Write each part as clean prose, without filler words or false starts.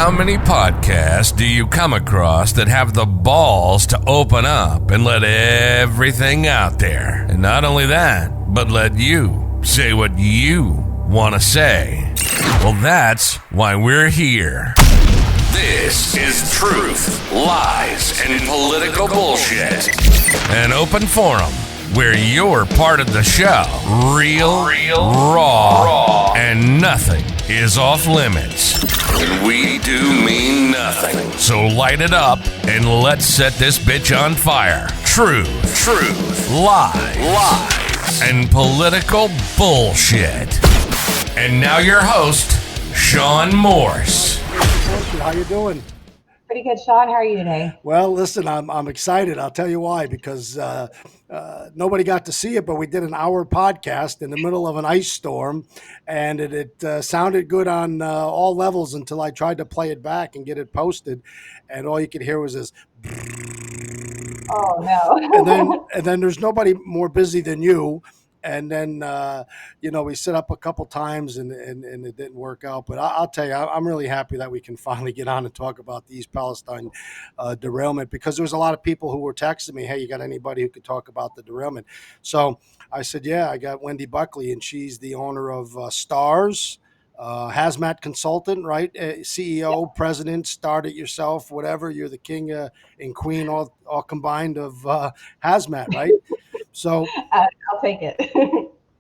How many podcasts do you come across that have the balls to open up and let everything out there? And not only that, but let you say what you want to say. Well, that's why we're here. This is Truth, Lies, and Political Bullshit. An open forum where you're part of the show. Real, raw, and nothing is off limits. And we do mean nothing. So light it up and let's set this bitch on fire. Truth, lies, and political bullshit. And now your host, Sean Morse. How you doing? Pretty good, Sean. How are you today? Well, listen, I'm excited. I'll tell you why. Because nobody got to see it, but we did an hour podcast in the middle of an ice storm, and it sounded good on all levels until I tried to play it back and get it posted, and all you could hear was this. Oh no! and then there's nobody more busy than you. And then, we set up a couple times and it didn't work out. But I'll tell you, I'm really happy that we can finally get on and talk about the East Palestine derailment, because there was a lot of people who were texting me, hey, you got anybody who could talk about the derailment? So I said, yeah, I got Wendy Buckly, and she's the owner of Stars, Hazmat consultant, right? CEO, yep. President, start it yourself, whatever. You're the king and queen all combined of Hazmat, right? So I'll take it.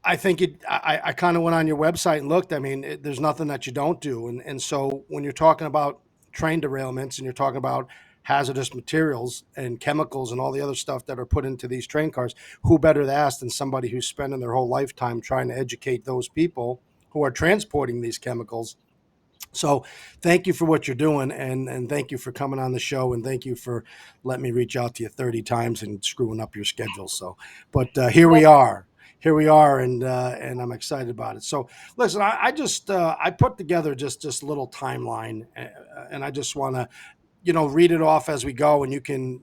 I think I kind of went on your website and looked. I mean, there's nothing that you don't do. And so when you're talking about train derailments and you're talking about hazardous materials and chemicals and all the other stuff that are put into these train cars, who better to ask than somebody who's spending their whole lifetime trying to educate those people who are transporting these chemicals. So thank you for what you're doing, and thank you for coming on the show, and thank you for letting me reach out to you 30 times and screwing up your schedule. So, but here we are, and I'm excited about it. So listen, I just I put together just a little timeline, and I just want to, read it off as we go, and you can,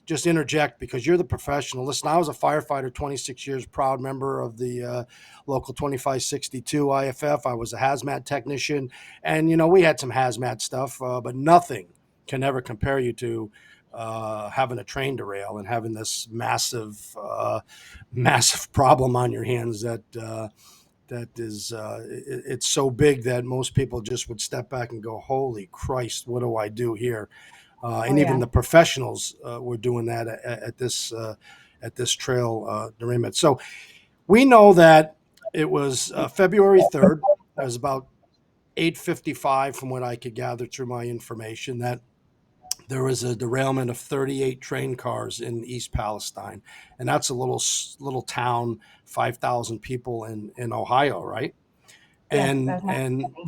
just interject because you're the professional. Listen, I was a firefighter, 26 years, proud member of the local 2562 IFF. I was a hazmat technician, and, we had some hazmat stuff, but nothing can ever compare you to having a train derail and having this massive problem on your hands that is it's so big that most people just would step back and go, holy Christ, what do I do here? Even the professionals were doing that at this trail derailment. So we know that it was February 3rd. It was about 8:55 from what I could gather through my information, that there was a derailment of 38 train cars in East Palestine. And that's a little town, 5,000 people in Ohio, right? And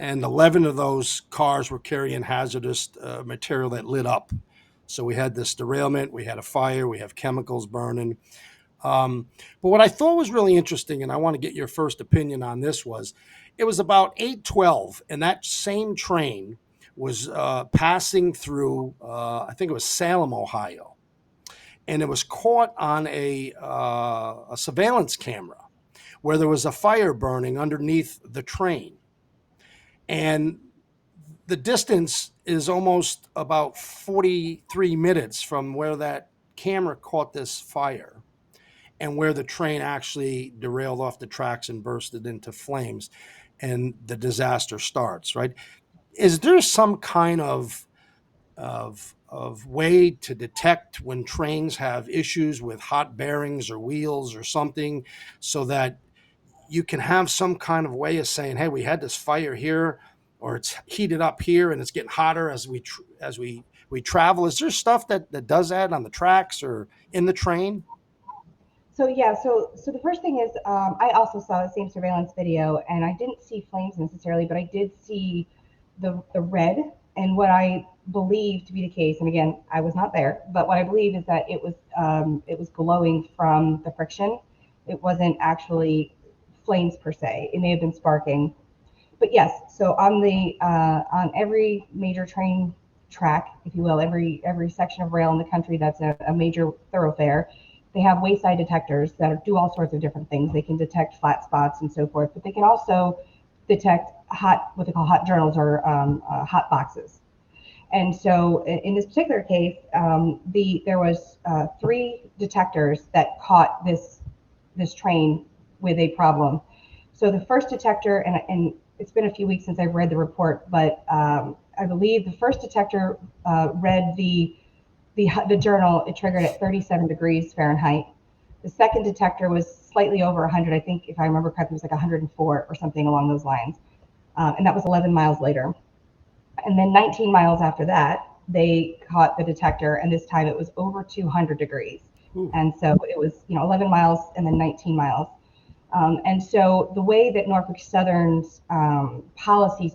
11 of those cars were carrying hazardous material that lit up. So we had this derailment, we had a fire, we have chemicals burning. But what I thought was really interesting, and I want to get your first opinion on this, was it was about 8:12, and that same train was passing through, I think it was Salem, Ohio, and it was caught on a surveillance camera where there was a fire burning underneath the train. And the distance is almost about 43 minutes from where that camera caught this fire and where the train actually derailed off the tracks and bursted into flames, and the disaster starts, right? Is there some kind of way to detect when trains have issues with hot bearings or wheels or something, so that you can have some kind of way of saying, hey, we had this fire here, or it's heated up here and it's getting hotter as we travel? Is there stuff that does that on the tracks or in the train? So the first thing is, I also saw the same surveillance video, and I didn't see flames necessarily, but I did see the red, and what I believe to be the case, and again, I was not there, but what I believe is that it was glowing from the friction. It wasn't actually flames per se. It may have been sparking, but yes. So on every major train track, if you will, every section of rail in the country that's a major thoroughfare, they have wayside detectors that do all sorts of different things. They can detect flat spots and so forth, but they can also detect what they call hot journals or hot boxes. And so in this particular case, there was 3 detectors that caught this train with a problem. So the first detector, and it's been a few weeks since I've read the report, but I believe the first detector read the journal. It triggered at 37 degrees Fahrenheit. The second detector was slightly over 100. I think, if I remember correctly, it was like 104 or something along those lines. And that was 11 miles later. And then 19 miles after that, they caught the detector, and this time it was over 200 degrees. Ooh. And so it was, 11 miles and then 19 miles. And so the way that Norfolk Southern's policies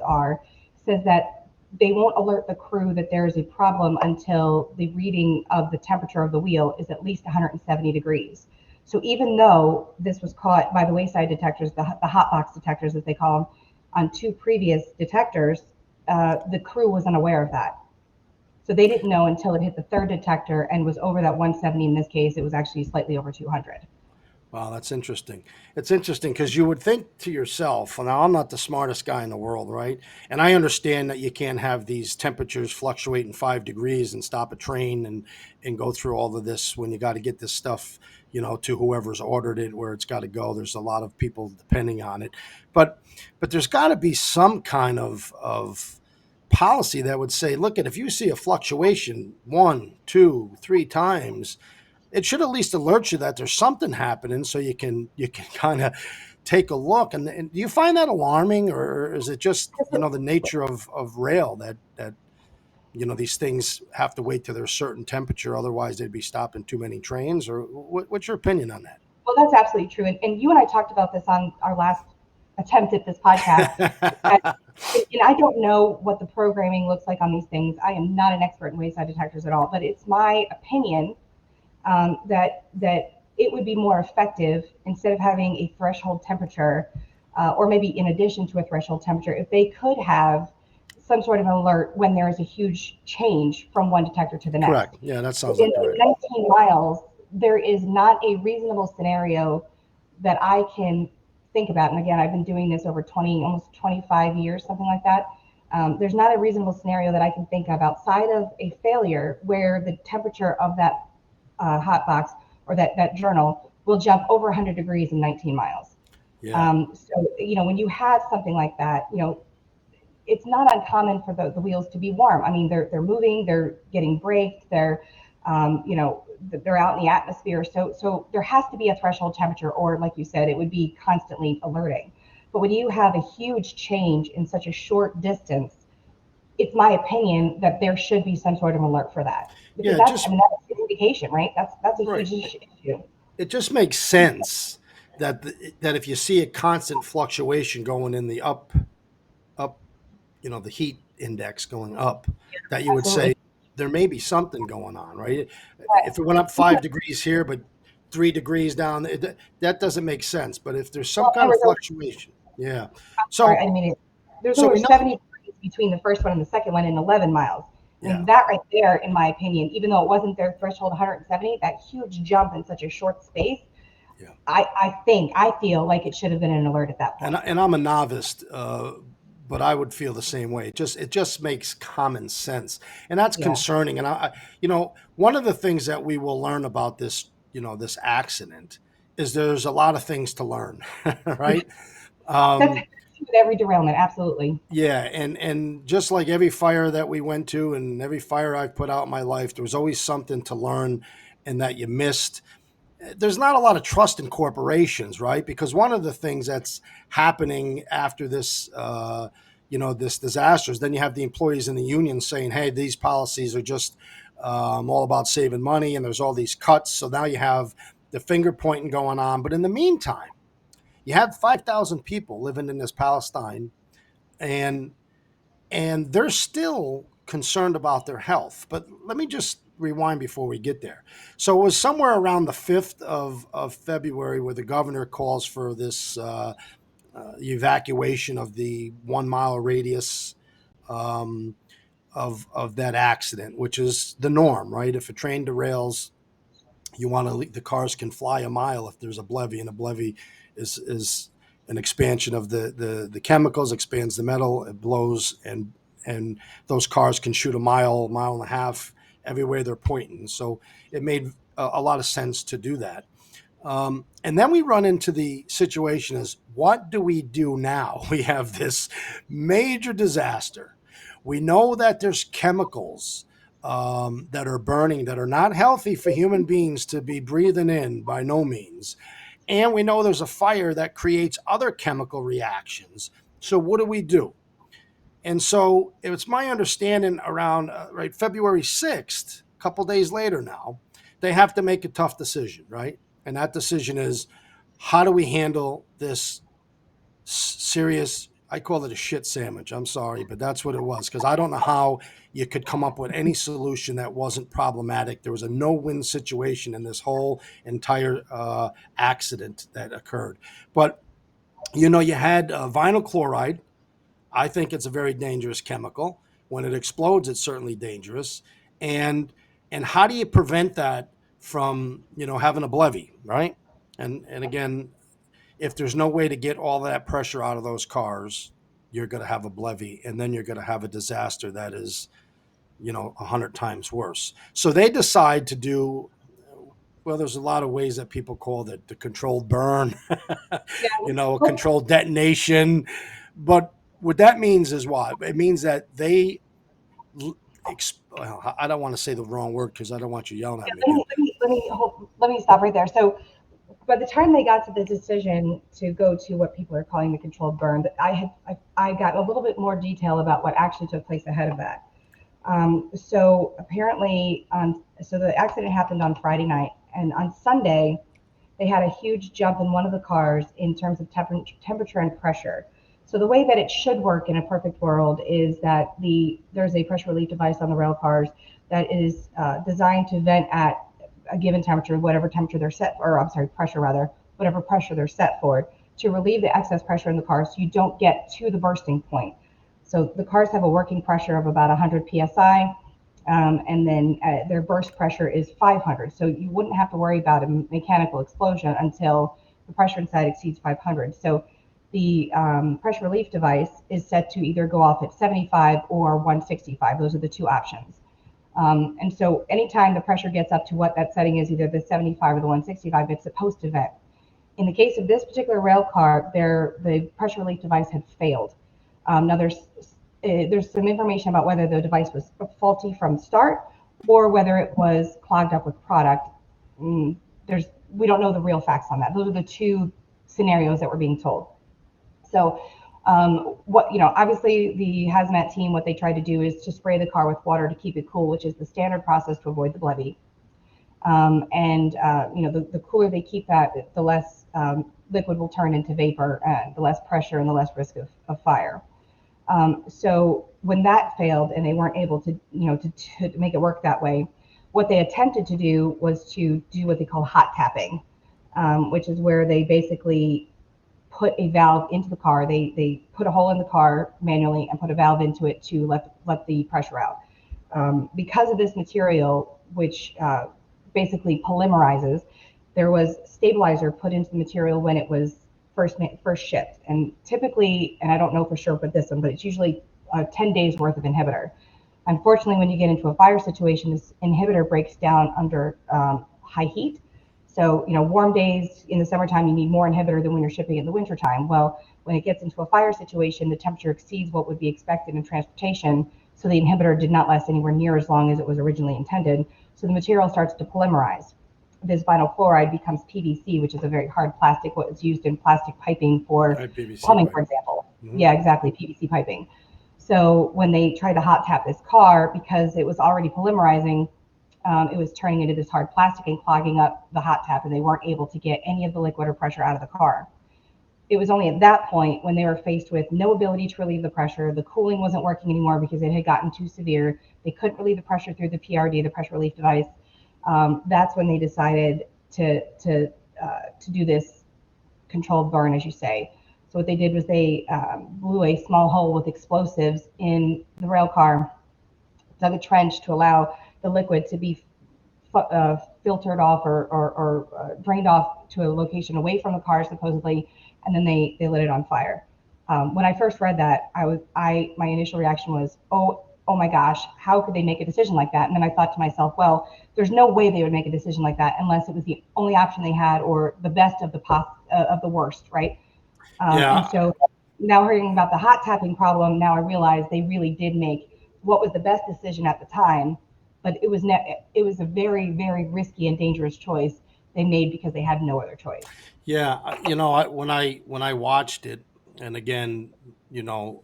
says that they won't alert the crew that there is a problem until the reading of the temperature of the wheel is at least 170 degrees. So even though this was caught by the wayside detectors, the hot box detectors as they call them, on 2 previous detectors, the crew was unaware of that. So they didn't know until it hit the 3rd detector and was over that 170. In this case, it was actually slightly over 200. Wow, that's interesting. It's interesting because you would think to yourself, now I'm not the smartest guy in the world, right? And I understand that you can't have these temperatures fluctuate in 5 degrees and stop a train and go through all of this when you got to get this stuff, to whoever's ordered it, where it's got to go. There's a lot of people depending on it. But there's got to be some kind of policy that would say, look, if you see a fluctuation 1, 2, 3 times, it should at least alert you that there's something happening, so you can kind of take a look. And do you find that alarming, or is it just the nature of rail that these things have to wait to their certain temperature, otherwise they'd be stopping too many trains? Or what's your opinion on that? Well, that's absolutely true, and you and I talked about this on our last attempt at this podcast. And I don't know what the programming looks like on these things. I am not an expert in wayside detectors at all, but it's my opinion that it would be more effective, instead of having a threshold temperature, or maybe in addition to a threshold temperature, if they could have some sort of alert when there is a huge change from one detector to the next. Correct. Yeah, that sounds like right. 19 miles, there is not a reasonable scenario that I can think about. And again, I've been doing this over almost 25 years, something like that. There's not a reasonable scenario that I can think of outside of a failure where the temperature of that hot box or that journal will jump over 100 degrees in 19 miles. Yeah. So, when you have something like that, it's not uncommon for the wheels to be warm. I mean, they're moving, they're getting braked, they're out in the atmosphere. So there has to be a threshold temperature, or like you said, it would be constantly alerting. But when you have a huge change in such a short distance, it's my opinion that there should be some sort of alert for that. Because that's an indication, right? That's a huge issue. It just makes sense that if you see a constant fluctuation going in the up, the heat index going up, that you would Absolutely. say there may be something going on, right? If it went up 5 degrees here, but 3 degrees down, that doesn't make sense. But if there's some kind of fluctuation, yeah. So, there's over 70 degrees between the first one and the second one in 11 miles. I mean, that right there, in my opinion, even though it wasn't their threshold 170, that huge jump in such a short space, yeah. I feel like it should have been an alert at that point. And I'm a novice, but I would feel the same way. It just makes common sense, and that's concerning. And I one of the things that we will learn about this, this accident, is there's a lot of things to learn, right? That's with every derailment, absolutely. Yeah, and just like every fire that we went to, and every fire I've put out in my life, there was always something to learn, and that you missed. There's not a lot of trust in corporations, right? Because one of the things that's happening after this, this disaster, is then you have the employees in the union saying, hey, these policies are just all about saving money, and there's all these cuts. So now you have the finger pointing going on. But in the meantime, you have 5,000 people living in this Palestine, and they're still concerned about their health. But let me just rewind before we get there. So it was somewhere around the 5th of February where the governor calls for this evacuation of the 1 mile radius of that accident, which is the norm, right? If a train derails, the cars can fly a mile if there's a levee, and a levee is an expansion of the chemicals, expands the metal, it blows, and those cars can shoot a mile and a half everywhere they're pointing. So it made a lot of sense to do that. And then we run into the situation is, what do we do now? We have this major disaster. We know that there's chemicals that are burning that are not healthy for human beings to be breathing in, by no means. And we know there's a fire that creates other chemical reactions. So what do? And so it's my understanding around right February 6th, a couple days later now, they have to make a tough decision, right? And that decision is, how do we handle this serious, I call it a shit sandwich. I'm sorry, but that's what it was, because I don't know how you could come up with any solution that wasn't problematic. There was a no-win situation in this whole entire accident that occurred. But, you know, you had vinyl chloride. I think it's a very dangerous chemical. When it explodes, it's certainly dangerous. And how do you prevent that from, you know, having a BLEVE, right? And again, if there's no way to get all that pressure out of those cars, you're going to have a BLEVE, and then you're going to have a disaster that is, you know, 100 times worse. So they decide to do, well, there's a lot of ways that people call it, the controlled burn, you know, a controlled detonation. But what that means is what? It means that they, well, I don't want to say the wrong word because I don't want you yelling at me again. Let me stop right there. So by the time they got to the decision to go to what people are calling the controlled burn, I got a little bit more detail about what actually took place ahead of that. So apparently, so the accident happened on Friday night, and on Sunday, they had a huge jump in one of the cars in terms of temperature and pressure. So the way that it should work in a perfect world is that there's a pressure relief device on the rail cars that is designed to vent at a given temperature, whatever temperature they're set, or I'm sorry, pressure rather, whatever pressure they're set for, to relieve the excess pressure in the car so you don't get to the bursting point. So the cars have a working pressure of about 100 psi, and then their burst pressure is 500. So you wouldn't have to worry about a mechanical explosion until the pressure inside exceeds 500. So the pressure relief device is set to either go off at 75 or 165. Those are the two options. And so anytime the pressure gets up to what that setting is, either the 75 or the 165, it's supposed to vent. In the case of this particular rail car, the pressure relief device had failed. Now there's some information about whether the device was faulty from start or whether it was clogged up with product. We don't know the real facts on that. Those are the two scenarios that we're being told. So obviously the Hazmat team, what they tried to do is to spray the car with water to keep it cool, which is the standard process to avoid the BLEVE. The cooler they keep that, the less liquid will turn into vapor, the less pressure and the less risk of fire. So when that failed and they weren't able to make it work that way, what they attempted to do was to do what they call hot tapping, which is where they basically put a valve into the car. They put a hole in the car manually and put a valve into it to let the pressure out. Because of this material, which basically polymerizes, there was stabilizer put into the material when it was first shipped. And typically, and I don't know for sure but it's usually 10 days worth of inhibitor. Unfortunately, when you get into a fire situation, this inhibitor breaks down under high heat. So, warm days in the summertime, you need more inhibitor than when you're shipping in the wintertime. Well, when it gets into a fire situation, the temperature exceeds what would be expected in transportation. So the inhibitor did not last anywhere near as long as it was originally intended. So the material starts to polymerize. This vinyl chloride becomes PVC, which is a very hard plastic, what is used in plastic piping for plumbing, for example. Mm-hmm. Yeah, exactly, PVC piping. So when they tried to hot tap this car, because it was already polymerizing, it was turning into this hard plastic and clogging up the hot tap, and they weren't able to get any of the liquid or pressure out of the car. It was only at that point, when they were faced with no ability to relieve the pressure, the cooling wasn't working anymore because it had gotten too severe, they couldn't relieve the pressure through the PRD, the pressure relief device. That's when they decided to do this controlled burn, as you say. So what they did was they blew a small hole with explosives in the rail car, dug a trench to allow the liquid to be filtered off or drained off to a location away from the car, supposedly, and then they lit it on fire. When I first read that, my initial reaction was, oh my gosh, how could they make a decision like that? And then I thought to myself, well, there's no way they would make a decision like that unless it was the only option they had or the best of the worst, right? Yeah. And so now hearing about the hot tapping problem, now I realize they really did make what was the best decision at the time, but it was a very, very risky and dangerous choice they made because they had no other choice. Yeah. When I watched it, and again, you know,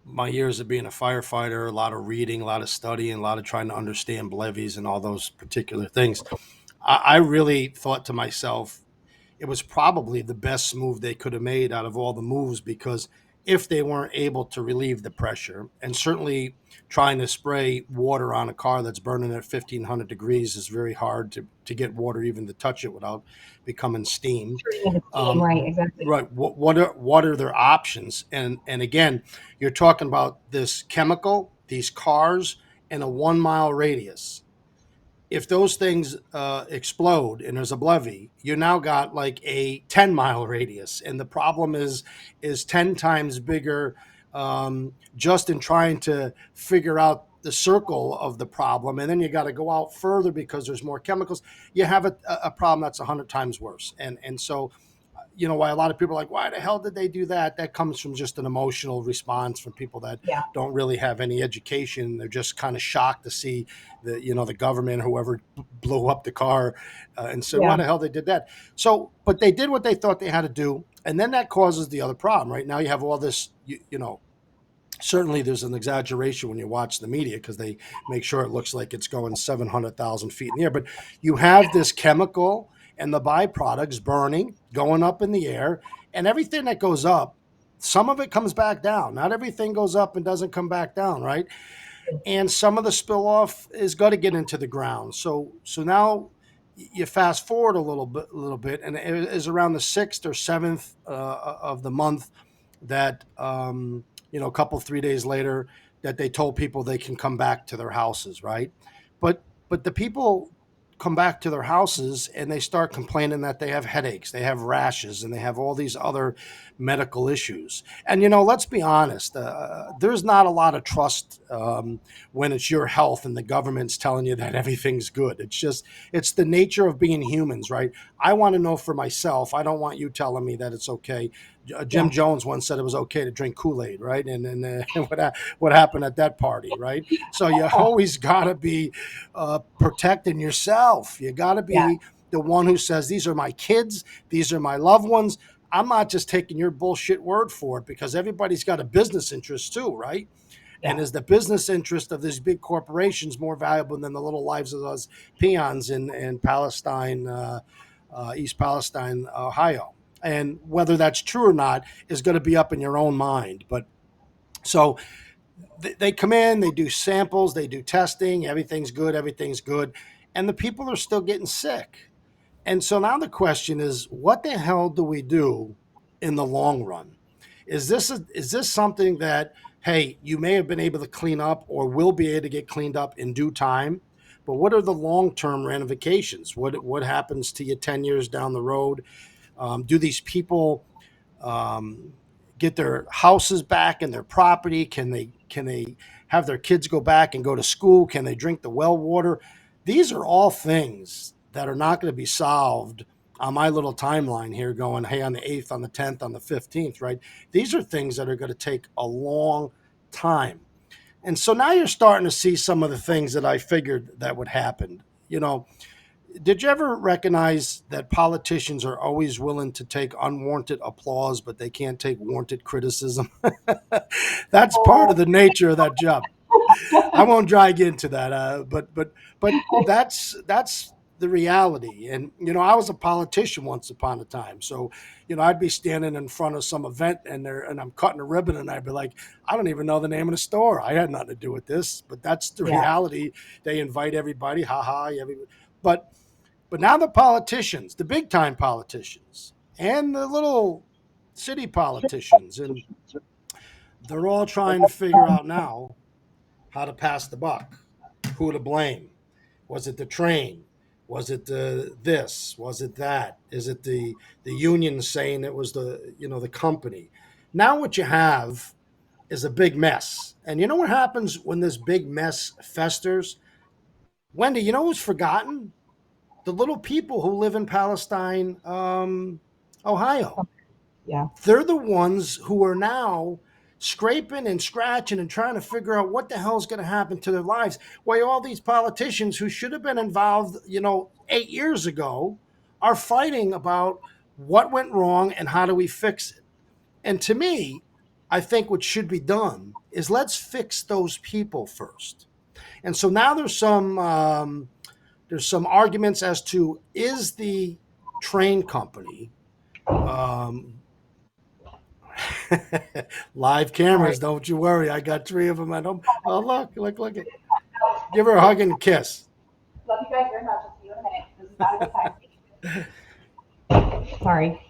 my years of being a firefighter, a lot of reading, a lot of studying, a lot of trying to understand levees and all those particular things, I really thought to myself, it was probably the best move they could have made out of all the moves, because if they weren't able to relieve the pressure, and certainly trying to spray water on a car that's burning at 1500 degrees is very hard to get water even to touch it without becoming steam. Turning into steam, right? Exactly. Right. What are their options? And again, you're talking about this chemical, these cars, in a 1 mile radius. If those things explode and there's a levee, you now got like a 10 mile radius, and the problem is 10 times bigger, just in trying to figure out the circle of the problem. And then you got to go out further because there's more chemicals. You have a problem that's 100 times worse. And so, why a lot of people are like, why the hell did they do that? That comes from just an emotional response from people that Yeah. don't really have any education. They're just kind of shocked to see the government, whoever blew up the car, and said, why the hell they did that? So, but they did what they thought they had to do. And then that causes the other problem, right? Now you have all this, certainly there's an exaggeration when you watch the media because they make sure it looks like it's going 700,000 feet in the air. But you have this chemical and the byproducts burning, going up in the air, and everything that goes up, some of it comes back down. Not everything goes up and doesn't come back down, right? And some of the spill off is going to get into the ground. So now you fast forward a little bit, and it is around the 6th or 7th of the month that a couple 3 days later, that they told people they can come back to their houses, right? But the people come back to their houses and they start complaining that they have headaches, they have rashes, and they have all these other medical issues. And let's be honest, there's not a lot of trust when it's your health and the government's telling you that everything's good. It's the nature of being humans, right? I want to know for myself. I don't want you telling me that it's okay. Jim Jones once said it was okay to drink Kool-Aid, right? And what happened at that party, right? So you always got to be protecting yourself. You got to be the one who says, these are my kids, these are my loved ones. I'm not just taking your bullshit word for it, because everybody's got a business interest too, right? Yeah. And is the business interest of these big corporations more valuable than the little lives of those peons in Palestine, East Palestine, Ohio? And whether that's true or not is going to be up in your own mind. But so they come in, they do samples, they do testing, everything's good. And the people are still getting sick. And so now the question is, what the hell do we do in the long run? Is this something that, hey, you may have been able to clean up or will be able to get cleaned up in due time, but what are the long-term ramifications? What happens to you 10 years down the road? Do these people get their houses back and their property? Can they have their kids go back and go to school? Can they drink the well water? These are all things that are not going to be solved on my little timeline here going, hey, on the 8th, on the 10th, on the 15th, right? These are things that are going to take a long time. And so now you're starting to see some of the things that I figured that would happen. Did you ever recognize that politicians are always willing to take unwarranted applause, but they can't take warranted criticism? That's part of the nature of that job. I won't drag into that, but that's the reality. And I was a politician once upon a time, so I'd be standing in front of some event and I'm cutting a ribbon, and I'd be like, I don't even know the name of the store. I had nothing to do with this, but that's the reality. They invite everybody, but now the politicians, the big time politicians, and the little city politicians, and they're all trying to figure out now how to pass the buck, who to blame. Was it the train? Was it this? Was it that? Is it the union saying it was the company? Now what you have is a big mess. And you know what happens when this big mess festers? Wendy, you know who's forgotten? The little people who live in Palestine, Ohio. Yeah. They're the ones who are now scraping and scratching and trying to figure out what the hell is going to happen to their lives. Why all these politicians who should have been involved, 8 years ago, are fighting about what went wrong and how do we fix it. And to me, I think what should be done is let's fix those people first. And so now there's some arguments as to is the train company um, live Sorry. cameras, don't you worry. I got 3 of them at home. Oh, look it. Give her a hug and a kiss. Love you guys very much. I'll see you in a minute. This is not a good time. Sorry.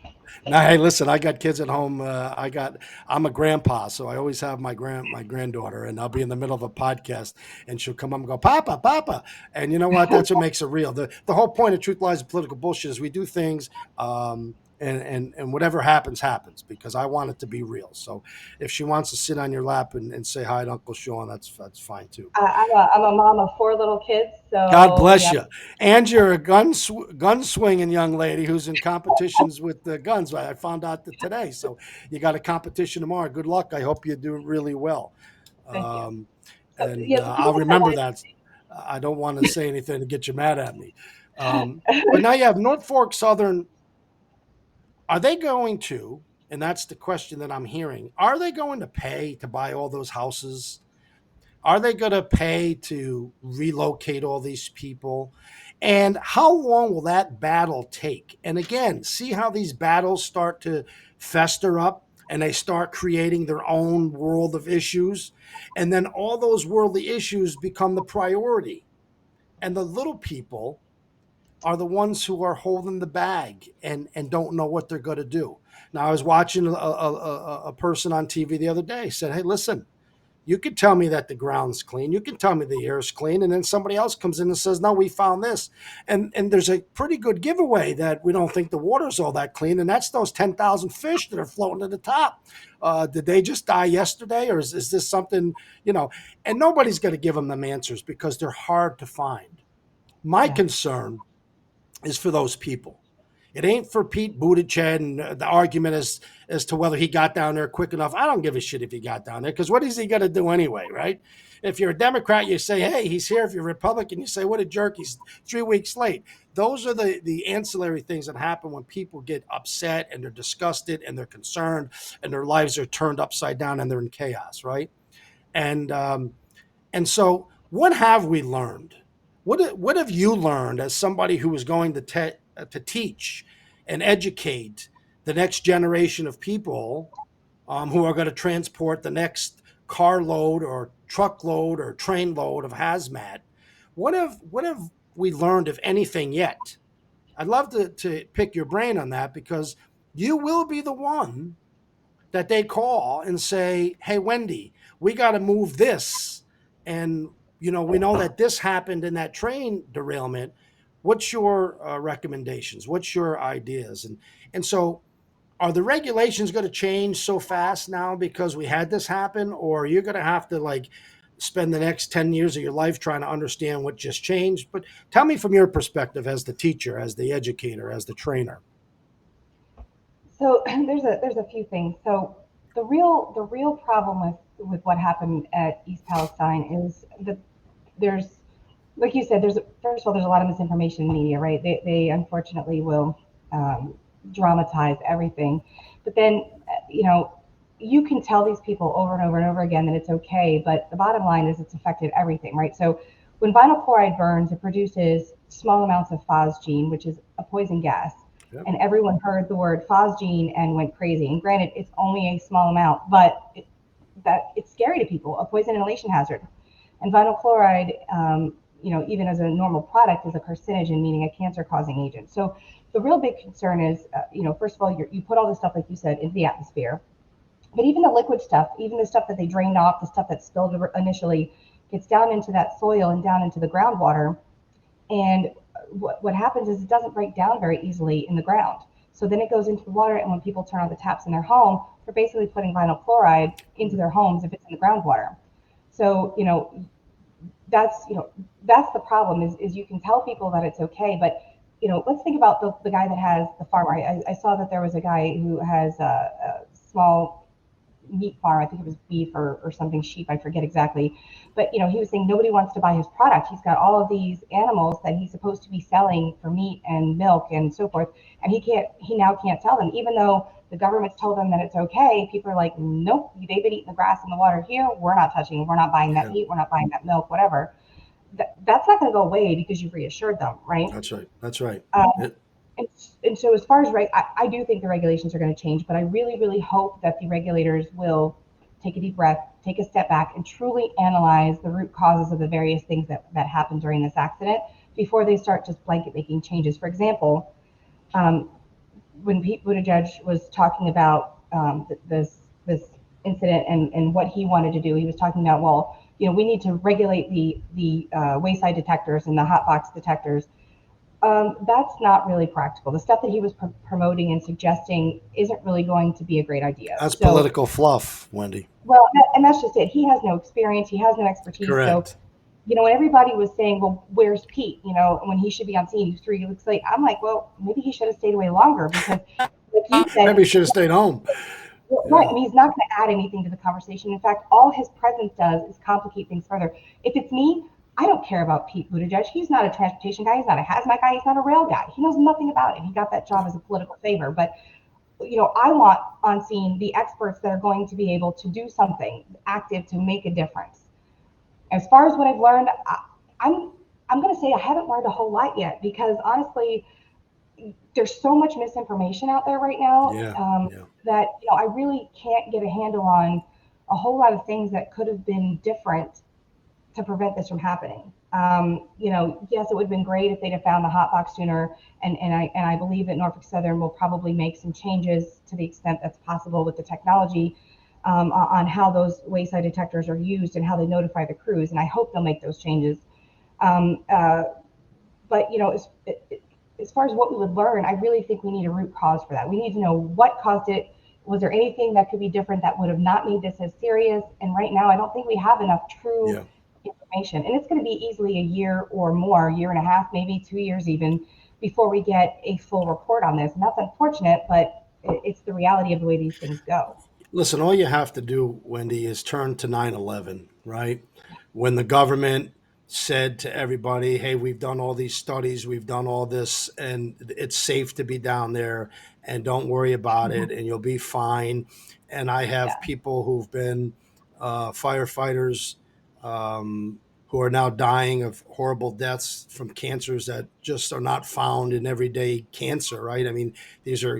Now, hey, listen, I got kids at home. I'm a grandpa, so I always have my granddaughter, and I'll be in the middle of a podcast, and she'll come up and go, Papa, Papa. And you know what? That's what makes it real. The whole point of Truth, Lies, and Political Bullshit is we do things, and whatever happens, because I want it to be real. So if she wants to sit on your lap and say hi to Uncle Sean, that's fine too. I'm a mom of 4 little kids, so God bless yeah. you. And you're a gun swinging young lady who's in competitions with the guns. I found out that today. So you got a competition tomorrow. Good luck. I hope you do really well. Thank you. And I'll remember that. I don't want to say anything to get you mad at me. But now you have North Fork Southern. Are they going to, and that's the question that I'm hearing, are they going to pay to buy all those houses? Are they going to pay to relocate all these people? And how long will that battle take? And again, see how these battles start to fester up and they start creating their own world of issues. And then all those worldly issues become the priority. And the little people are the ones who are holding the bag and don't know what they're going to do. Now, I was watching a person on TV the other day said, hey, listen, you can tell me that the ground's clean. You can tell me the air's clean. And then somebody else comes in and says, no, we found this. And there's a pretty good giveaway that we don't think the water's all that clean. And that's those 10,000 fish that are floating to the top. Did they just die yesterday? Or is this something, and nobody's going to give them answers because they're hard to find. My concern is for those people. It ain't for Pete Buttigieg and the argument as to whether he got down there quick enough. I don't give a shit if he got down there because what is he going to do anyway, right? If you're a Democrat, you say, hey, he's here. If you're a Republican, you say, what a jerk. He's 3 weeks late. Those are the ancillary things that happen when people get upset and they're disgusted and they're concerned and their lives are turned upside down and they're in chaos, right? And so what have we learned? What have you learned as somebody who is going to teach and educate the next generation of people who are going to transport the next carload or truckload or train load of hazmat? What have we learned, if anything, yet? I'd love to pick your brain on that because you will be the one that they call and say, hey, Wendy, we got to move this. And we know that this happened in that train derailment. What's your recommendations? What's your ideas? And so are the regulations going to change so fast now because we had this happen? Or are you going to have to spend the next 10 years of your life trying to understand what just changed? But tell me from your perspective as the teacher, as the educator, as the trainer. So there's a few things. So the real problem with what happened at East Palestine is that there's, like you said, first of all, there's a lot of misinformation in the media, right? They unfortunately will dramatize everything, but then you can tell these people over and over and over again that it's okay, but the bottom line is it's affected everything, right? So when vinyl chloride burns, it produces small amounts of phosgene, which is a poison gas. Yep. And everyone heard the word phosgene and went crazy. And granted, it's only a small amount, but it's scary to people, a poison inhalation hazard. And vinyl chloride, even as a normal product, is a carcinogen, meaning a cancer-causing agent. So the real big concern is, first of all, you put all this stuff, like you said, into the atmosphere. But even the liquid stuff, even the stuff that they drained off, the stuff that spilled initially, gets down into that soil and down into the groundwater. And what happens is it doesn't break down very easily in the ground. So then it goes into the water, and when people turn on the taps in their home, they're basically putting vinyl chloride into their homes if it's in the groundwater. So, that's, that's the problem is you can tell people that it's okay, but, let's think about the guy that has the farmer. I saw that there was a guy who has a small meat farm. I think it was beef or something, sheep. I forget exactly. But, he was saying nobody wants to buy his product. He's got all of these animals that he's supposed to be selling for meat and milk and so forth. And he now can't sell them, even though the government's told them that it's okay. People are like, nope, they've been eating the grass and the water here. We're not touching it. We're not buying that meat. We're not buying that milk, whatever. That's not going to go away because you've reassured them, right? That's right. And so as far as I do think the regulations are going to change, but I really, really hope that the regulators will take a deep breath, take a step back, and truly analyze the root causes of the various things that happened during this accident before they start just blanket making changes. For example, when Pete Buttigieg was talking about this incident and what he wanted to do, he was talking about, well, we need to regulate the wayside detectors and the hot box detectors. That's not really practical. The stuff that he was promoting and suggesting isn't really going to be a great idea. That's political fluff, Wendy. Well, and that's just it. He has no experience. He has no expertise. Correct. So, when everybody was saying, well, where's Pete? When he should be on scene, he's 3 weeks late. I'm like, well, maybe he should have stayed away longer because, like you said, maybe he should have stayed home. Right. I mean, he's not going to add anything to the conversation. In fact, all his presence does is complicate things further. If it's me, I don't care about Pete Buttigieg. He's not a transportation guy. He's not a hazmat guy. He's not a rail guy. He knows nothing about it. He got that job as a political favor. But, I want on scene the experts that are going to be able to do something active to make a difference. As far as what I've learned, I'm going to say I haven't learned a whole lot yet because honestly, there's so much misinformation out there right now that I really can't get a handle on a whole lot of things that could have been different to prevent this from happening. Yes, it would have been great if they'd have found the hot box sooner, and I believe that Norfolk Southern will probably make some changes to the extent that's possible with the technology on how those wayside detectors are used and how they notify the crews, and I hope they'll make those changes. But as far as what we would learn, I really think we need a root cause for that. We need to know what caused it. Was there anything that could be different that would have not made this as serious? And right now, I don't think we have enough true information. And it's going to be easily a year or more, year and a half, maybe 2 years even, before we get a full report on this. And that's unfortunate, but it's the reality of the way these things go. Listen, all you have to do, Wendy, is turn to 9/11, right? When the government said to everybody, hey, we've done all these studies, we've done all this, and it's safe to be down there, and don't worry about it, and you'll be fine. And I have people who've been firefighters who are now dying of horrible deaths from cancers that just are not found in everyday cancer, right? I mean, these are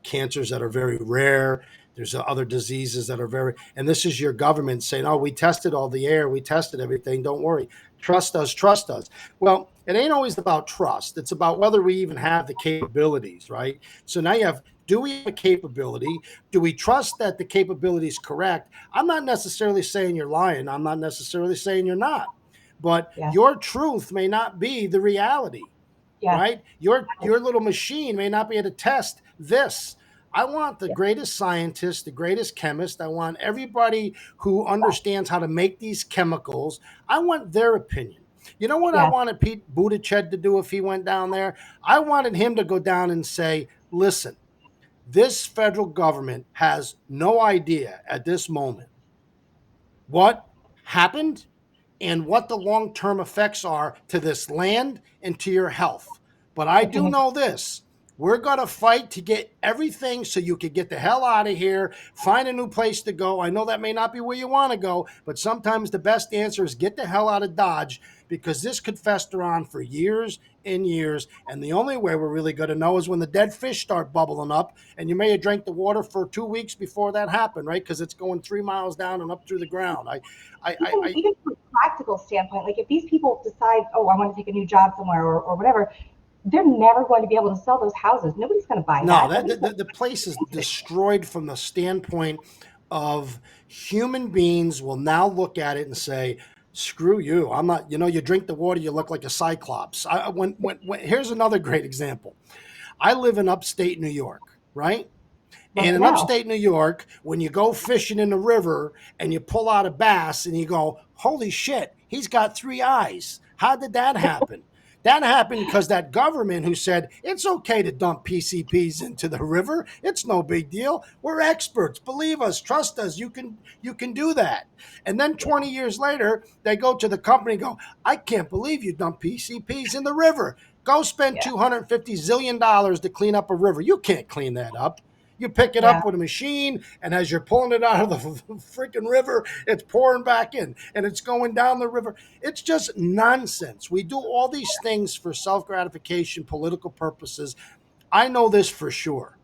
cancers that are very rare. There's other diseases that are very, and this is your government saying, oh, we tested all the air, we tested everything, don't worry. Trust us, trust us. Well, it ain't always about trust. It's about whether we even have the capabilities, right? So now you have, do we have a capability? Do we trust that the capability is correct? I'm not necessarily saying you're lying. I'm not necessarily saying you're not. But your truth may not be the reality, right? Your little machine may not be able to test this. I want the greatest scientists, the greatest chemists. I want everybody who understands how to make these chemicals. I want their opinion. You know what I wanted Pete Buttigieg to do if he went down there? I wanted him to go down and say, listen, this federal government has no idea at this moment what happened and what the long-term effects are to this land and to your health. But I do know this. We're going to fight to get everything so you can get the hell out of here, find a new place to go. I know that may not be where you want to go, but sometimes the best answer is get the hell out of Dodge because this could fester on for years and years. And the only way we're really going to know is when the dead fish start bubbling up, and you may have drank the water for 2 weeks before that happened, right? Because it's going 3 miles down and up through the ground. Even from a practical standpoint, like if these people decide, oh, I want to take a new job somewhere or whatever, they're never going to be able to sell those houses. Nobody's going to buy that. No, the place is destroyed from the standpoint of human beings will now look at it and say, Screw you. I'm not, you drink the water, you look like a cyclops. Here's another great example. I live in upstate New York, right? And Lucky in now. upstate New York, when you go fishing in the river and you pull out a bass and you go, holy shit, he's got 3 eyes. How did that happen? That happened because that government who said it's okay to dump PCPs into the river. It's no big deal. We're experts. Believe us, trust us. You can do that. And then 20 years later, they go to the company and go, I can't believe you dump PCPs in the river. Go spend Yeah. $250 zillion to clean up a river. You can't clean that up. You pick it Yeah. up with a machine, and as you're pulling it out of the freaking river, it's pouring back in, and it's going down the river. It's just nonsense. We do all these things for self-gratification, political purposes. I know this for sure.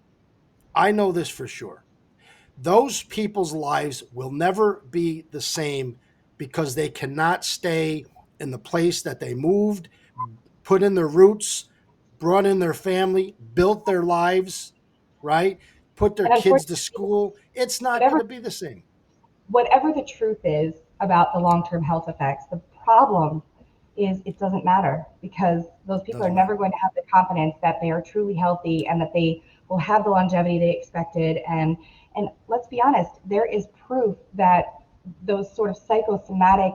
Those people's lives will never be the same because they cannot stay in the place that they moved, put in their roots, brought in their family, built their lives, right? Put their And kids to unfortunately, school. It's not going whatever to be the same. whatever the truth is about the long-term health effects, the problem is it doesn't matter because those people are Doesn't never matter. going to have the confidence that they are truly healthy and that they will have the longevity they expected. And let's be honest, there is proof that those sort of psychosomatic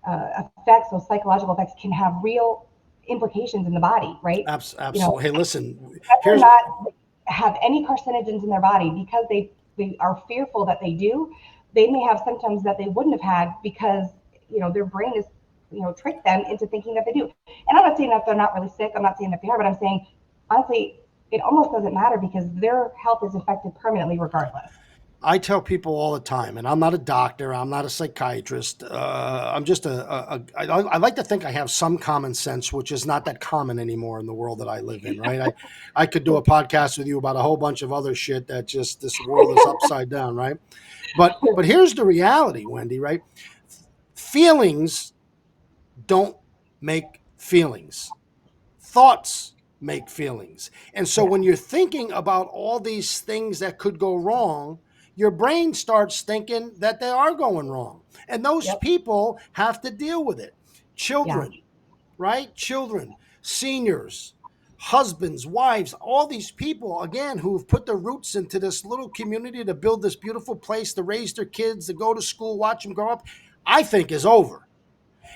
effects, those psychological effects, can have real implications in the body, right? You know, Absolutely. Hey, listen, whether or here's not have any carcinogens in their body because they are fearful that they do, they may have symptoms that they wouldn't have had because their brain is tricked them into thinking that they do. And I'm not saying that they're not really sick. I'm not saying that they are, but I'm saying honestly, it almost doesn't matter because their health is affected permanently regardless. I tell people all the time, and I'm not a doctor, I'm not a psychiatrist. I'm just I like to think I have some common sense, which is not that common anymore in the world that I live in, right? I could do a podcast with you about a whole bunch of other shit that just this world is upside down, right? But here's the reality, Wendy, right? Feelings don't make feelings. Thoughts make feelings. And so Yeah. when you're thinking about all these things that could go wrong, your brain starts thinking that they are going wrong. And those Yep. people have to deal with it. Yeah. Children, right? Children, seniors, husbands, wives, all these people, again, who've put their roots into this little community to build this beautiful place, to raise their kids, to go to school, watch them grow up, I think is over.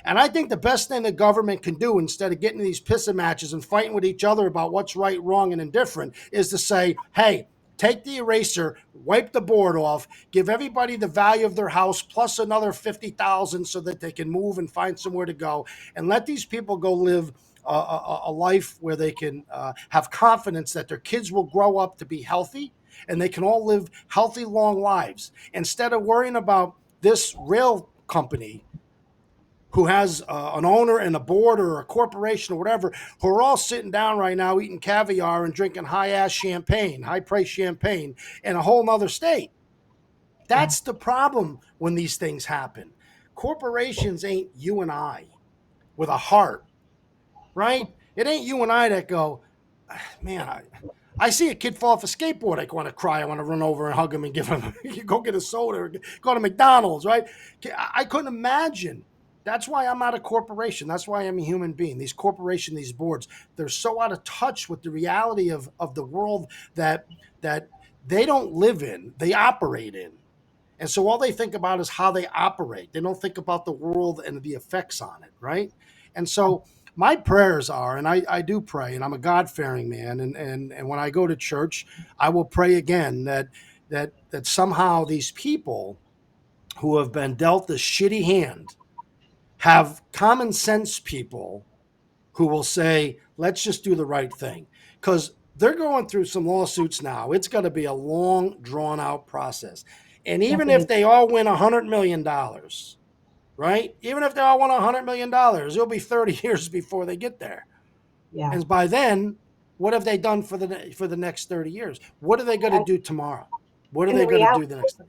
And I think the best thing the government can do instead of getting these pissing matches and fighting with each other about what's right, wrong, and indifferent is to say, hey, take the eraser, wipe the board off, give everybody the value of their house plus another 50,000 so that they can move and find somewhere to go, and let these people go live a life where they can have confidence that their kids will grow up to be healthy and they can all live healthy, long lives instead of worrying about this rail company who has an owner and a board or a corporation or whatever, who are all sitting down right now eating caviar and drinking high-ass champagne, high-priced champagne in a whole nother state. Yeah. That's the problem when these things happen. Corporations ain't you and I with a heart, right? It ain't you and I that go, man, I see a kid fall off a skateboard. I want to cry. I want to run over and hug him and give him, go get a soda or go to McDonald's, right? I couldn't imagine. That's why I'm not a corporation. That's why I'm a human being. These corporations, these boards, they're so out of touch with the reality of the world that they don't live in, they operate in. And so all they think about is how they operate. They don't think about the world and the effects on it, right? And so my prayers are, and I do pray, and I'm a God-fearing man, and when I go to church, I will pray again that somehow these people who have been dealt this shitty hand have common sense people who will say, let's just do the right thing. Because they're going through some lawsuits now. It's going to be a long, drawn out process. And Yes, even it if is. they all win $100 million, right? Even if they all win $100 million, it'll be 30 years before they get there. Yeah. And by then, what have they done for the next 30 years? What are they going to And, do tomorrow? What are and they the going to do reality, the next thing?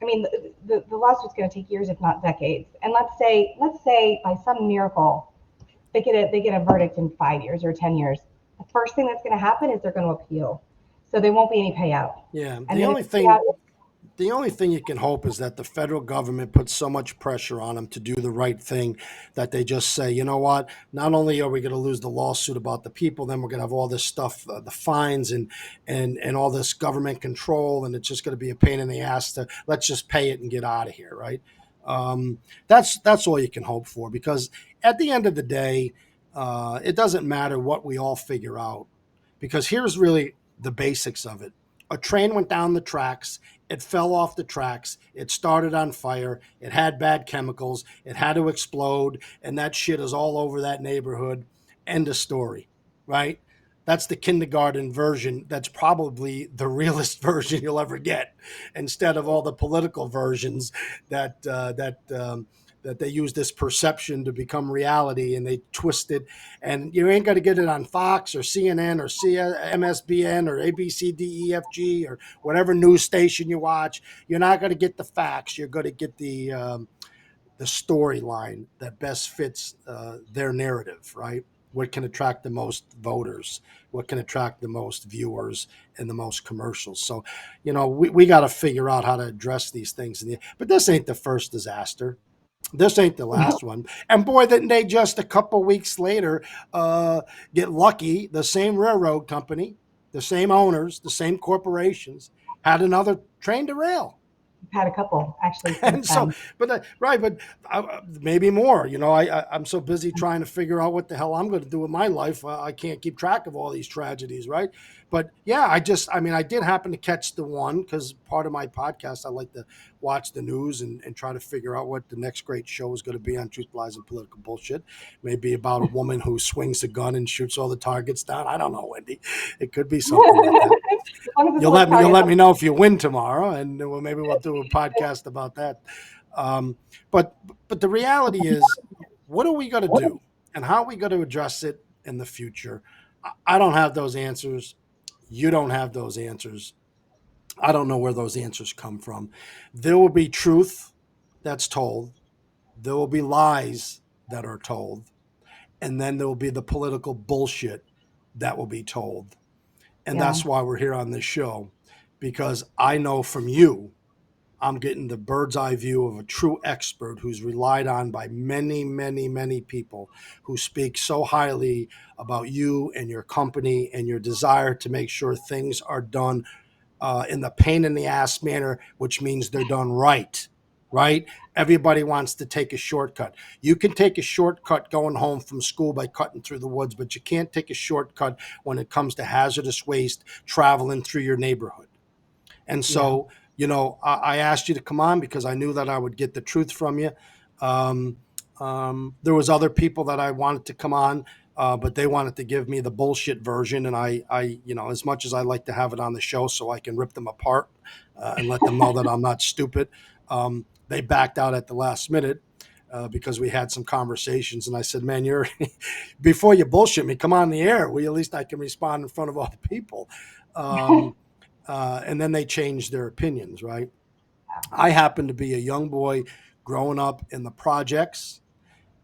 I mean, the lawsuit's going to take years, if not decades. And let's say by some miracle, they get a verdict in 5 years or 10 years. The first thing that's going to happen is they're going to appeal, so there won't be any payout. Yeah, And the then if only the payout thing is the only thing you can hope is that the federal government puts so much pressure on them to do the right thing that they just say, you know what, not only are we going to lose the lawsuit about the people, then we're going to have all this stuff, the fines and all this government control, and it's just going to be a pain in the ass to let's just pay it and get out of here, right? That's all you can hope for, because at the end of the day, it doesn't matter what we all figure out, because here's really the basics of it. A train went down the tracks. It fell off the tracks. It started on fire. It had bad chemicals. It had to explode. And that shit is all over that neighborhood. End of story, right? That's the kindergarten version. That's probably the realest version you'll ever get, instead of all the political versions that they use this perception to become reality, and they twist it. And you ain't going to get it on Fox or CNN or MSBN or ABCDEFG or whatever news station you watch. You're not going to get the facts. You're going to get the storyline that best fits their narrative, right? What can attract the most voters? What can attract the most viewers and the most commercials? So, we got to figure out how to address these things. But this ain't the first disaster. This ain't the last one. And boy, didn't they just a couple weeks later get lucky? The same railroad company, the same owners, the same corporations had another train derail. Had a couple actually. And so, but maybe more. I'm so busy trying to figure out what the hell I'm going to do with my life. I can't keep track of all these tragedies, right? But yeah, I did happen to catch the one, because part of my podcast, I like to watch the news and try to figure out what the next great show is going to be on Truth, Lies, and Political Bullshit. Maybe about a woman who swings a gun and shoots all the targets down. I don't know, Wendy. It could be something like that. You'll let me know if you win tomorrow, and maybe we'll do a podcast about that. But the reality is, what are we going to do, and how are we going to address it in the future? I don't have those answers. You don't have those answers. I don't know where those answers come from. There will be truth that's told. There will be lies that are told. And then there will be the political bullshit that will be told. And that's why we're here on this show, because I know from you, I'm getting the bird's eye view of a true expert who's relied on by many, many, many people who speak so highly about you and your company and your desire to make sure things are done in the pain in the ass manner, which means they're done right. Right? Everybody wants to take a shortcut. You can take a shortcut going home from school by cutting through the woods, but you can't take a shortcut when it comes to hazardous waste traveling through your neighborhood. And so, I asked you to come on because I knew that I would get the truth from you. There was other people that I wanted to come on, but they wanted to give me the bullshit version. And I, as much as I like to have it on the show so I can rip them apart and let them know that I'm not stupid, they backed out at the last minute because we had some conversations. And I said, man, before you bullshit me, come on the air. At least I can respond in front of all the people. And then they changed their opinions, right? I happen to be a young boy growing up in the projects,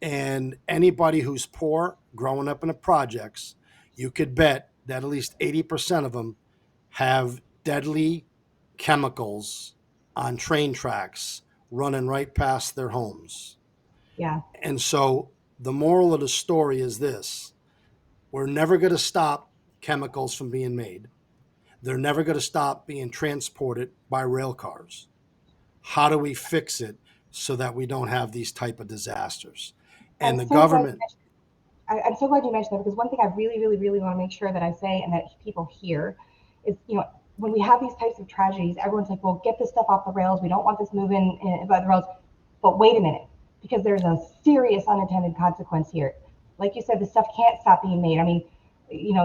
and anybody who's poor growing up in the projects, you could bet that at least 80% of them have deadly chemicals on train tracks running right past their homes. Yeah. And so the moral of the story is this: we're never going to stop chemicals from being made. They're never going to stop being transported by rail cars. How do we fix it so that we don't have these type of disasters? And the government... I'm so glad you mentioned that, because one thing I really, really, really want to make sure that I say and that people hear is, when we have these types of tragedies, everyone's like, well, get this stuff off the rails. We don't want this moving by the rails. But wait a minute, because there's a serious unintended consequence here. Like you said, the stuff can't stop being made. I mean,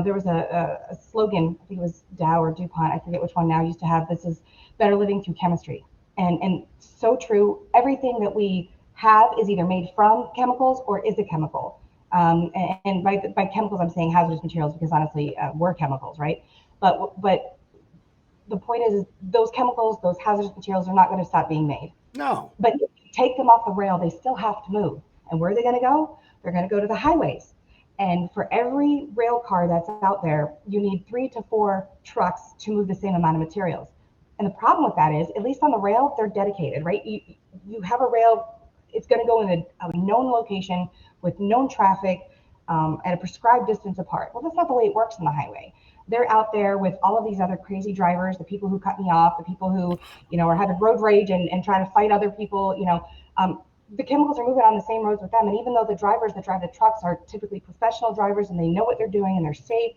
there was a slogan, I think it was Dow or DuPont, I forget which one now, used to have, this is better living through chemistry. And so true. Everything that we have is either made from chemicals or is a chemical. And by chemicals, I'm saying hazardous materials, because honestly, we're chemicals, right? But the point is those chemicals, those hazardous materials are not going to stop being made. No. But if you take them off the rail, they still have to move. And where are they going to go? They're going to go to the highways. And for every rail car that's out there, you need 3 to 4 trucks to move the same amount of materials. And the problem with that is, at least on the rail, they're dedicated, right? You have a rail, it's going to go in a known location with known traffic at a prescribed distance apart. Well, that's not the way it works on the highway. They're out there with all of these other crazy drivers, the people who cut me off, the people who, are having road rage and trying to fight other people, the chemicals are moving on the same roads with them. And even though the drivers that drive the trucks are typically professional drivers and they know what they're doing and they're safe,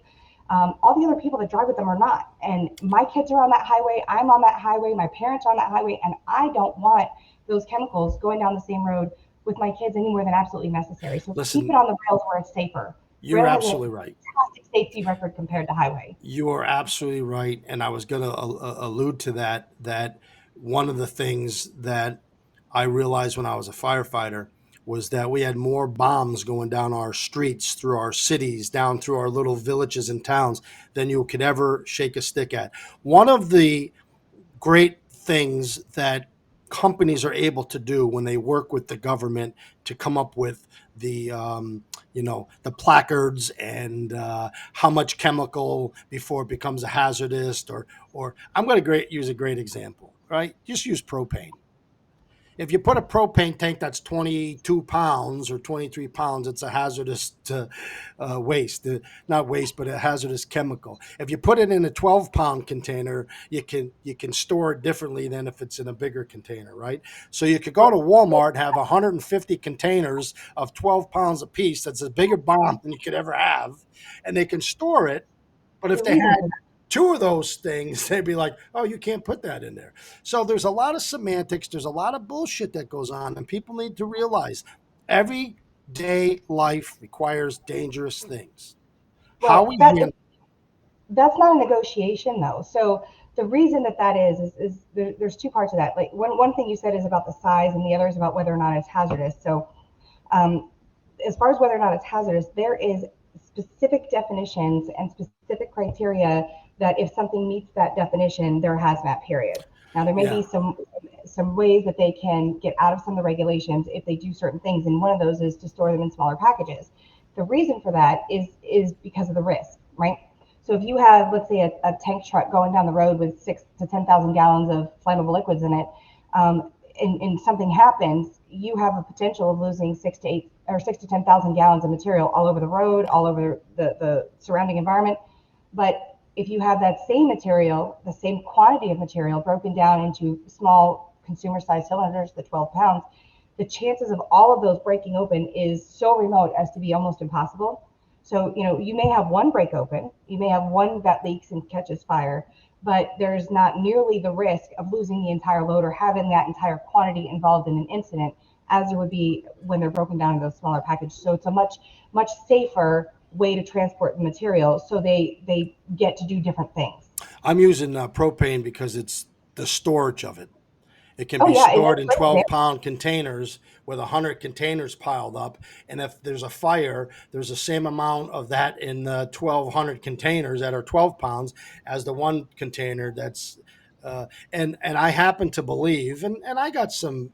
all the other people that drive with them are not. And my kids are on that highway. I'm on that highway. My parents are on that highway. And I don't want those chemicals going down the same road with my kids any more than absolutely necessary. So keep it on the rails where it's safer. You're absolutely right. Fantastic safety record compared to highway. You are absolutely right. And I was going to allude to that one of the things that I realized when I was a firefighter was that we had more bombs going down our streets, through our cities, down through our little villages and towns than you could ever shake a stick at. One of the great things that companies are able to do when they work with the government to come up with the the placards and how much chemical before it becomes a hazardous, or I'm going to use a great example, right? Just use propane. If you put a propane tank that's 22 pounds or 23 pounds, it's a hazardous waste. Not waste, but a hazardous chemical. If you put it in a 12-pound container, you can store it differently than if it's in a bigger container, right? So you could go to Walmart, have 150 containers of 12 pounds a piece. That's a bigger bomb than you could ever have, and they can store it. But if they had two of those things, they'd be like, oh, you can't put that in there. So there's a lot of semantics. There's a lot of bullshit that goes on, and people need to realize everyday life requires dangerous things. Well, that's not a negotiation, though. So the reason that is there's two parts of that. Like one thing you said is about the size, and the other is about whether or not it's hazardous. So as far as whether or not it's hazardous, there is specific definitions and specific criteria that if something meets that definition, they're hazmat, period. Now, there may be some ways that they can get out of some of the regulations if they do certain things, and one of those is to store them in smaller packages. The reason for that is because of the risk, right? So if you have, let's say, a tank truck going down the road with 6,000 to 10,000 gallons of flammable liquids in it, and something happens, you have a potential of losing 6,000 to 10,000 gallons of material all over the road, all over the surrounding environment. But if you have that same material, the same quantity of material broken down into small consumer-sized cylinders, the 12 pounds, the chances of all of those breaking open is so remote as to be almost impossible. So, you may have one break open, you may have one that leaks and catches fire, but there's not nearly the risk of losing the entire load or having that entire quantity involved in an incident as there would be when they're broken down into those smaller packages. So it's a much, much safer way to transport the material, so they get to do different things. I'm using propane because it's the storage of it. It can be stored in 12-pound containers with 100 containers piled up. And if there's a fire, there's the same amount of that in the 1,200 containers that are 12 pounds as the one container that's and I happen to believe, and I got some,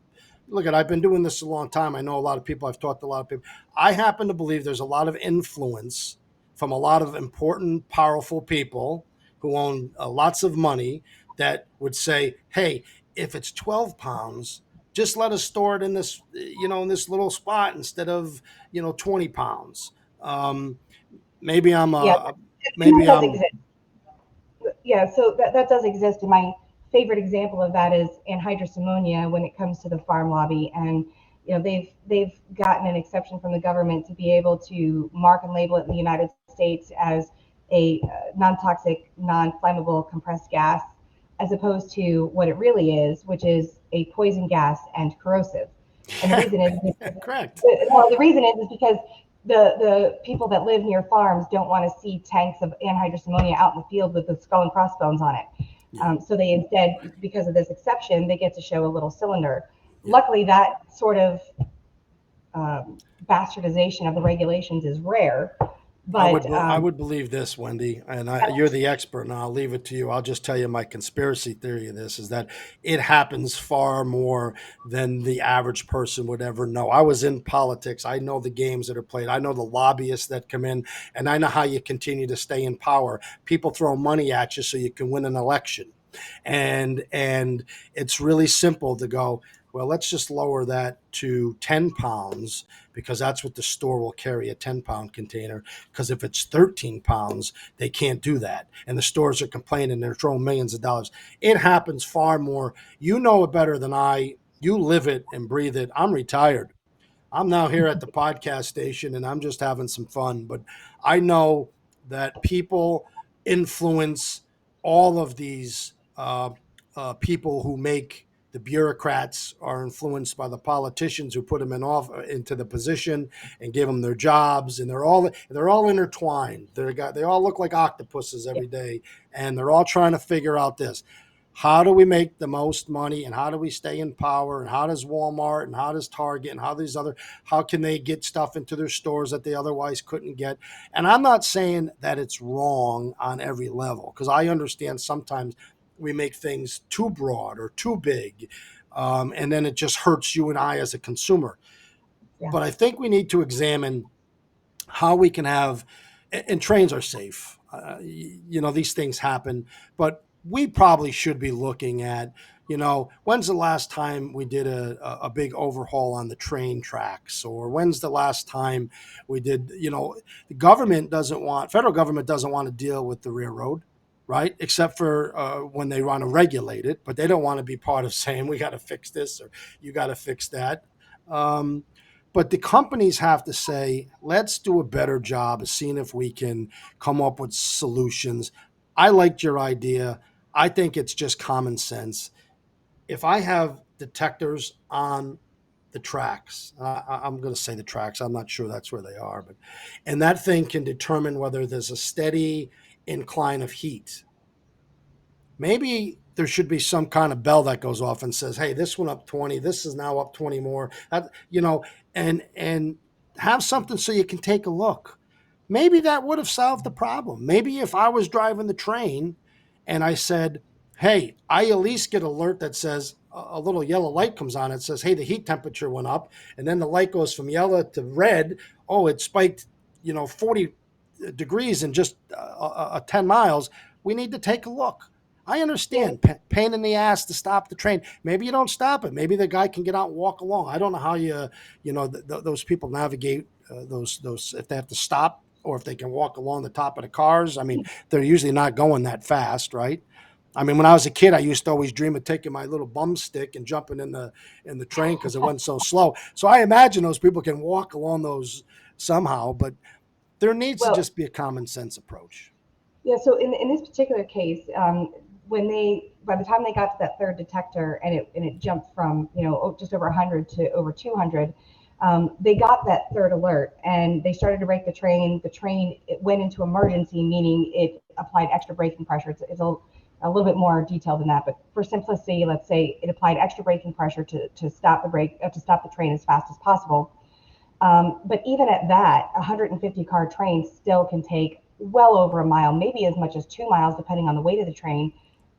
I've been doing this a long time. I know a lot of people. I've talked to a lot of people. I happen to believe there's a lot of influence from a lot of important, powerful people who own lots of money that would say, hey, if it's 12 pounds, just let us store it in this, in this little spot instead of, 20 pounds. Maybe I'm Yeah, so that does exist. And my favorite example of that is anhydrous ammonia when it comes to the farm lobby. And they've gotten an exception from the government to be able to mark and label it in the United States as a non-toxic, non-flammable compressed gas, as opposed to what it really is, which is a poison gas and corrosive. And the reason is correct. The reason is because the people that live near farms don't want to see tanks of anhydrous ammonia out in the field with the skull and crossbones on it. So they instead, because of this exception, they get to show a little cylinder. Luckily, that sort of bastardization of the regulations is rare. But I would believe this, Wendy, and you're the expert, and I'll leave it to you. I'll just tell you my conspiracy theory of this is that it happens far more than the average person would ever know. I was in politics. I know the games that are played. I know the lobbyists that come in, and I know how you continue to stay in power. People throw money at you so you can win an election. And it's really simple to go, well, let's just lower that to 10 pounds because that's what the store will carry, a 10-pound container. Because if it's 13 pounds, they can't do that. And the stores are complaining, they're throwing millions of dollars. It happens far more. You know it better than I. You live it and breathe it. I'm retired. I'm now here at the podcast station and I'm just having some fun. But I know that people influence all of these people who make the bureaucrats are influenced by the politicians who put them into the position and give them their jobs, and they're all intertwined. They all look like octopuses every day, and they're all trying to figure out this. How do we make the most money, and how do we stay in power, and how does Walmart and how does Target and how can they get stuff into their stores that they otherwise couldn't get? And I'm not saying that it's wrong on every level, because I understand sometimes we make things too broad or too big, and then it just hurts you and I as a consumer. Yeah. But I think we need to examine how we can have, and trains are safe. These things happen, but we probably should be looking at, when's the last time we did a big overhaul on the train tracks, or when's the last time we did, the federal government doesn't want to deal with the railroad, right? Except for when they want to regulate it, but they don't want to be part of saying we got to fix this or you got to fix that. But the companies have to say, let's do a better job of seeing if we can come up with solutions. I liked your idea. I think it's just common sense. If I have detectors on the tracks, I'm going to say the tracks, I'm not sure that's where they are, and that thing can determine whether there's a steady incline of heat. Maybe there should be some kind of bell that goes off and says, hey, this went up 20, this is now up 20 more, and have something so you can take a look. Maybe that would have solved the problem. Maybe if I was driving the train and I said, hey, I at least get an alert that says a little yellow light comes on. It says, hey, the heat temperature went up. And then the light goes from yellow to red. Oh, it spiked, 40 degrees in just 10 miles. We need to take a look. I understand pain in the ass to stop the train. Maybe you don't stop it. Maybe the guy can get out and walk along. I don't know how those people navigate those if they have to stop or if they can walk along the top of the cars. I mean, they're usually not going that fast, right? I mean, when I was a kid, I used to always dream of taking my little bum stick and jumping in the train because it went so slow. So I imagine those people can walk along those somehow, but there needs to just be a common sense approach. Yeah. So in this particular case, by the time they got to that third detector and it jumped from just over 100 to over 200, they got that third alert and they started to brake the train. The train it went into emergency, meaning it applied extra braking pressure. It's a little bit more detailed than that, but for simplicity, let's say it applied extra braking pressure to stop the train as fast as possible. But even at that, a 150 car train still can take well over a mile, maybe as much as 2 miles, depending on the weight of the train,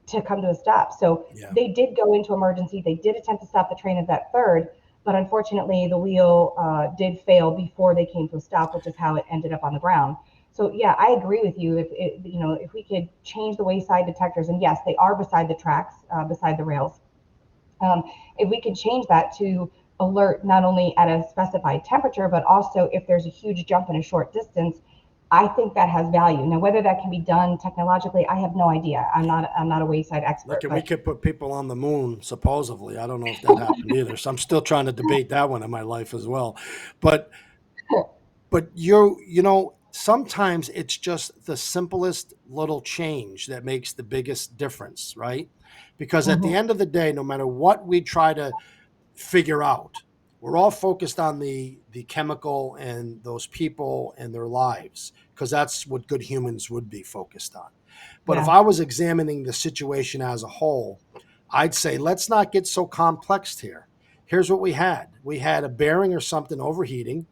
to come to a stop. So they did go into emergency. They did attempt to stop the train at that third, but unfortunately the wheel did fail before they came to a stop, which is how it ended up on the ground. So yeah, I agree with you. If we could change the wayside detectors, and yes, they are beside the tracks, beside the rails. If we could change that to alert not only at a specified temperature, but also if there's a huge jump in a short distance, I think that has value. Now, whether that can be done technologically, I have no idea. I'm not a wayside expert. Look, we could put people on the moon, supposedly. I don't know if that happened either. So I'm still trying to debate that one in my life as well. But sometimes it's just the simplest little change that makes the biggest difference, right? Because at the end of the day, no matter what we try to figure out, we're all focused on the chemical and those people and their lives, because that's what good humans would be focused on. But if I was examining the situation as a whole, I'd say, let's not get so complex here. Here's what we had. We had a bearing or something overheating.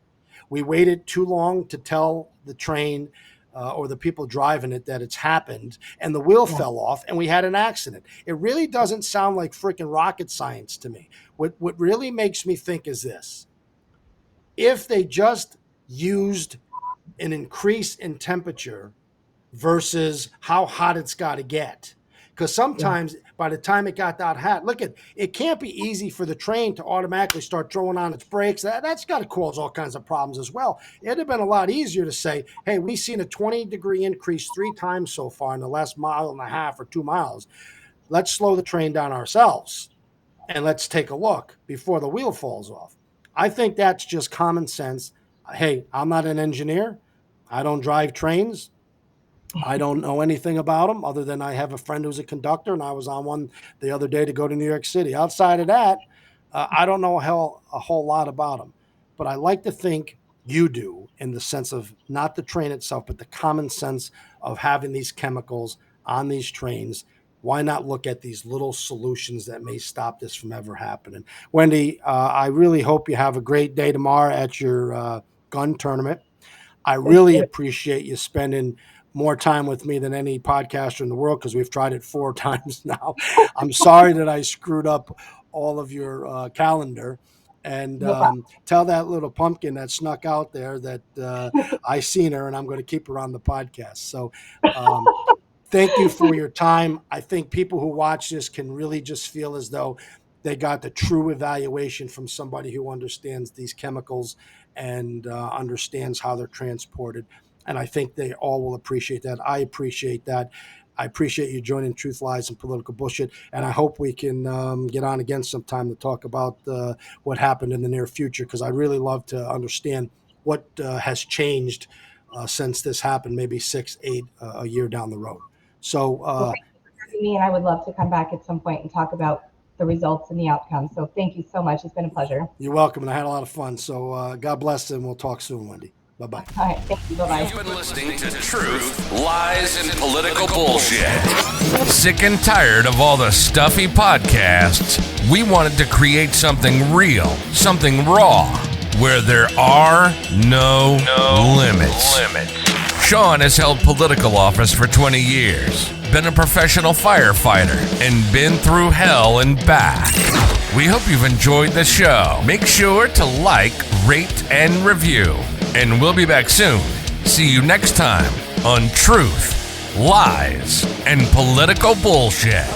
We waited too long to tell the train or the people driving it that it's happened, and the wheel fell off, and we had an accident. It really doesn't sound like freaking rocket science to me. What really makes me think is this. If they just used an increase in temperature versus how hot it's got to get, Because sometimes by the time it got that hot, look at it can't be easy for the train to automatically start throwing on its brakes. That's got to cause all kinds of problems as well. It'd have been a lot easier to say, hey, we've seen a 20-degree increase 3 times so far in the last mile and a half or 2 miles. Let's slow the train down ourselves and let's take a look before the wheel falls off. I think that's just common sense. Hey, I'm not an engineer. I don't drive trains. I don't know anything about them other than I have a friend who's a conductor, and I was on one the other day to go to New York City. Outside of that, I don't know a whole lot about them. But I like to think you do, in the sense of not the train itself, but the common sense of having these chemicals on these trains. Why not look at these little solutions that may stop this from ever happening? Wendy, I really hope you have a great day tomorrow at your gun tournament. I really appreciate you spending more time with me than any podcaster in the world, because we've tried it 4 times now. I'm sorry that I screwed up all of your calendar. And tell that little pumpkin that snuck out there that I seen her, and I'm going to keep her on the podcast. So thank you for your time. I think people who watch this can really just feel as though they got the true evaluation from somebody who understands these chemicals and understands how they're transported. And I think they all will appreciate that. I appreciate that. I appreciate you joining Truth, Lies, and Political Bullshit. And I hope we can get on again sometime to talk about what happened in the near future, because I really love to understand what has changed since this happened, maybe 6, 8, a year down the road. So well, thank you for having me, and I would love to come back at some point and talk about the results and the outcomes. So thank you so much. It's been a pleasure. You're welcome, and I had a lot of fun. So God bless, and we'll talk soon, Wendy. Bye-bye. All right, thank you. Bye-bye. You've been listening to Truth, Lies, and Political Bullshit. Sick and tired of all the stuffy podcasts? We wanted to create something real, something raw, where there are no limits. Sean has held political office for 20 years, been a professional firefighter, and been through hell and back. We hope you've enjoyed the show. Make sure to like, rate, and review. And we'll be back soon. See you next time on Truth, Lies, and Political Bullshit.